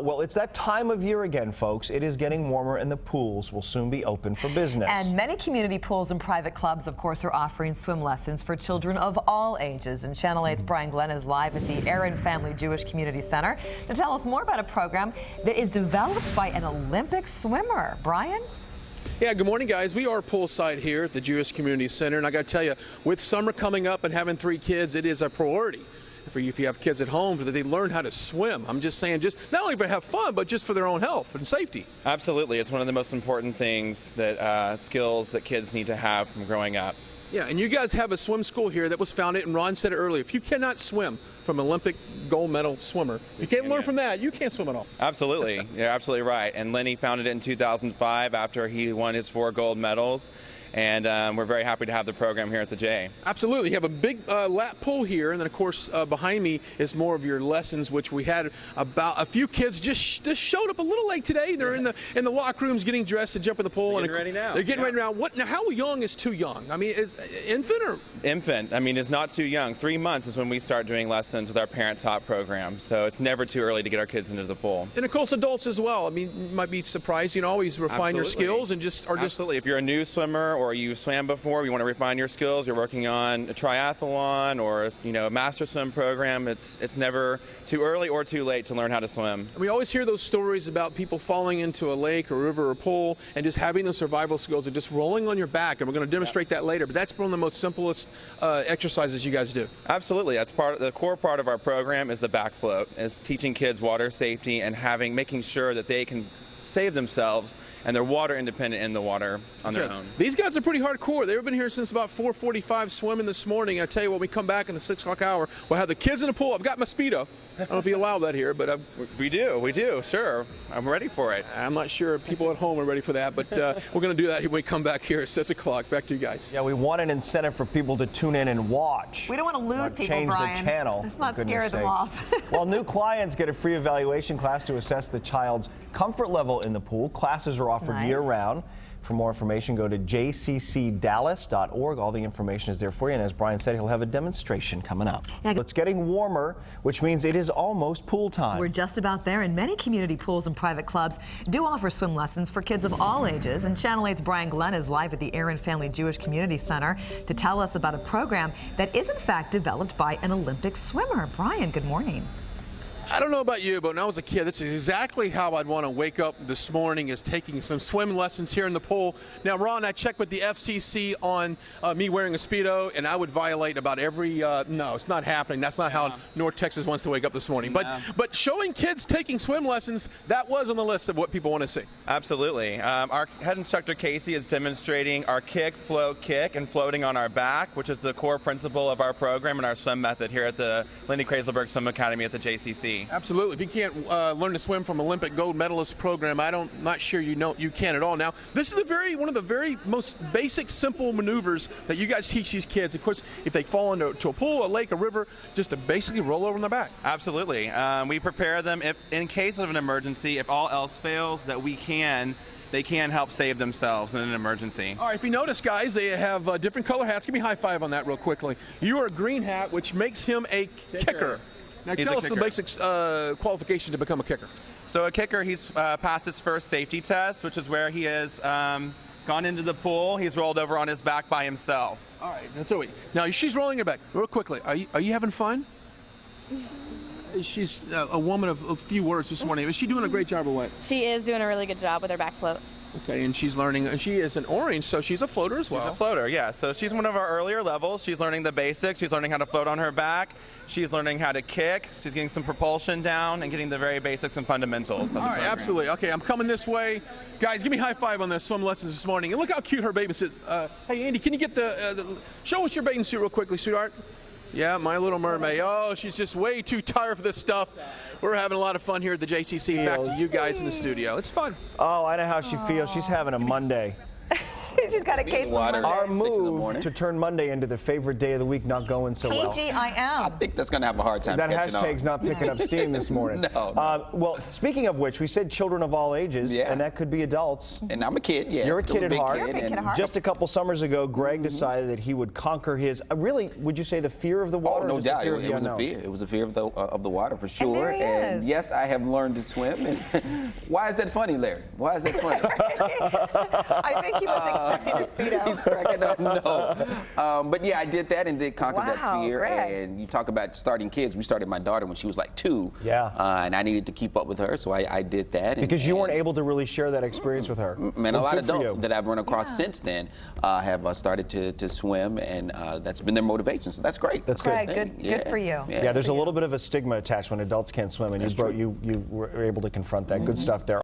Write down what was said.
Well, it's that time of year again, folks. It is getting warmer and the pools will soon be open for business. And many community pools and private clubs, of course, are offering swim lessons for children of all ages. And Channel 8's Brian Glenn is live at the Aaron Family Jewish Community Center to tell us more about a program that is developed by an Olympic swimmer. Brian? Yeah, good morning, guys. We are poolside here at the Jewish Community Center, and I got to tell you, with summer coming up and having 3 kids, it is a priority for you if you have kids at home that they learn how to swim. I'm just saying, just not only to have fun, but just for their own health and safety. Absolutely. It's one of the most important things that skills that kids need to have from growing up. Yeah, and you guys have a swim school here that was founded, and Ron said it earlier, if you cannot swim from an Olympic gold medal swimmer, you can't learn from that, you can't swim at all. Absolutely. You're absolutely right. And Lenny founded it in 2005 after he won his 4 gold medals. And we're very happy to have the program here at the J. Absolutely. You have a big lap pool here, and then, of course, behind me is more of your lessons, which we had about a few kids just showed up a little late today. They're in the locker rooms getting dressed to jump in the pool. They're getting ready now. They're getting ready now. Now, how young is too young? I mean, is infant or? Infant. I mean, it's not too young. 3 months is when we start doing lessons with our Parent Taught program. So it's never too early to get our kids into the pool. And, of course, adults as well. I mean, you might be surprised. You know, always refine your skills and just. Absolutely. If you're a new swimmer or you swam before, you want to refine your skills, you're working on a triathlon or a master swim program, it's never too early or too late to learn how to swim. We always hear those stories about people falling into a lake or river or pool and just having those survival skills and just rolling on your back, and we're going to demonstrate that later, but that's one of the most simplest exercises you guys do. Absolutely. That's the core part of our program is the back float, is teaching kids water safety and making sure that they can save themselves and they're water independent in the water on their own. These guys are pretty hardcore. They've been here since about 4:45 swimming this morning. I tell you, when we come back in the 6 o'clock hour, we'll have the kids in the pool. I've got my Speedo. I don't know if you allow that here, but we do, sure. I'm ready for it. I'm not sure people at home are ready for that, but we're going to do that when we come back here at 6 o'clock. Back to you guys. Yeah, we want an incentive for people to tune in and watch. We don't want to lose people, Brian. Change the channel. Let's not scare them off. Well, new clients get a free evaluation class to assess the child's comfort level in the pool. Classes are offered year-round. For more information, go to jccdallas.org. All the information is there for you. And as Brian said, he'll have a demonstration coming up. Yeah. It's getting warmer, which means it is almost pool time. We're just about there, and many community pools and private clubs do offer swim lessons for kids of all ages. And Channel 8's Brian Glenn is live at the Aaron Family Jewish Community Center to tell us about a program that is, in fact, developed by an Olympic swimmer. Brian, good morning. I don't know about you, but when I was a kid, this is exactly how I'd want to wake up this morning, is taking some swim lessons here in the pool. Now, Ron, I checked with the FCC on me wearing a Speedo, and I would violate about every, no, it's not happening. That's not how North Texas wants to wake up this morning. But showing kids taking swim lessons, that was on the list of what people want to see. Absolutely. Our head instructor, Casey, is demonstrating our kick, float, kick, and floating on our back, which is the core principle of our program and our swim method here at the Lindy Kraselberg Swim Academy at the JCC. Absolutely. If you can't learn to swim from Olympic gold medalist program, I'm not sure you can at all. Now, this is one of the very most basic, simple maneuvers that you guys teach these kids. Of course, if they fall into a pool, a lake, a river, just to basically roll over on their back. Absolutely. We prepare them in case of an emergency, if all else fails, that they can help save themselves in an emergency. All right, if you notice, guys, they have different color hats. Give me a high five on that real quickly. You are a green hat, which makes him a kicker. Now, tell us the basic qualifications to become a kicker. So a kicker, he's passed his first safety test, which is where he has gone into the pool. He's rolled over on his back by himself. All right, that's all. Now, she's rolling her back. Real quickly, are you having fun? She's a woman of a few words this morning. Is she doing a great job or what? She is doing a really good job with her back float. Okay, and she's learning, and she is an orange, so she's a floater as well. She's a floater, yeah. So she's one of our earlier levels. She's learning the basics. She's learning how to float on her back. She's learning how to kick. She's getting some propulsion down and getting the very basics and fundamentals of the program. Absolutely. Okay, I'm coming this way. Guys, give me a high five on the swim lessons this morning. And look how cute her bathing suit. Hey, Andy, can you get show us your bathing suit real quickly, sweetheart? Yeah, my little mermaid. Oh, she's just way too tired for this stuff. We're having a lot of fun here at the JCC. Back to you guys in the studio. It's fun. Oh, I know how she feels. She's having a Monday. She's got a case of Water. Monday. Our 6 in the move morning. to turn Monday into the favorite day of the week not going so well. TGIM. I think that's going to have a hard time That catching on. hashtag's not picking up steam this morning. No. Well, speaking of which, we said children of all ages, Yeah. and that could be adults. And I'm a kid, yeah. You're a still kid at big heart. You're a big kid at and- heart. Just a couple summers ago, Greg decided that he would conquer his, really, would you say the fear of the water? Oh, or no just the doubt. fear It of the was a unknown? fear. It was a fear of the water for sure. there he is. Yes, I have learned to swim. And why is that funny, Larry? Why is that funny? I think he was expecting a Speedo. He's cracking up. No. But yeah, I did that and did conquer Wow, that fear. Greg. And you talk about starting kids. We started my daughter when she was like 2. Yeah. And I needed to keep up with her, so I did that. Because you weren't able to really share that experience with her. Man, a Well, lot of good for adults you. that I've run across since then have started to swim, and that's been their motivation. So that's great. That's Greg, good. good for you. Yeah, there's a little bit of a stigma attached when adults can't swim, and That's you were able to confront that. Good stuff there.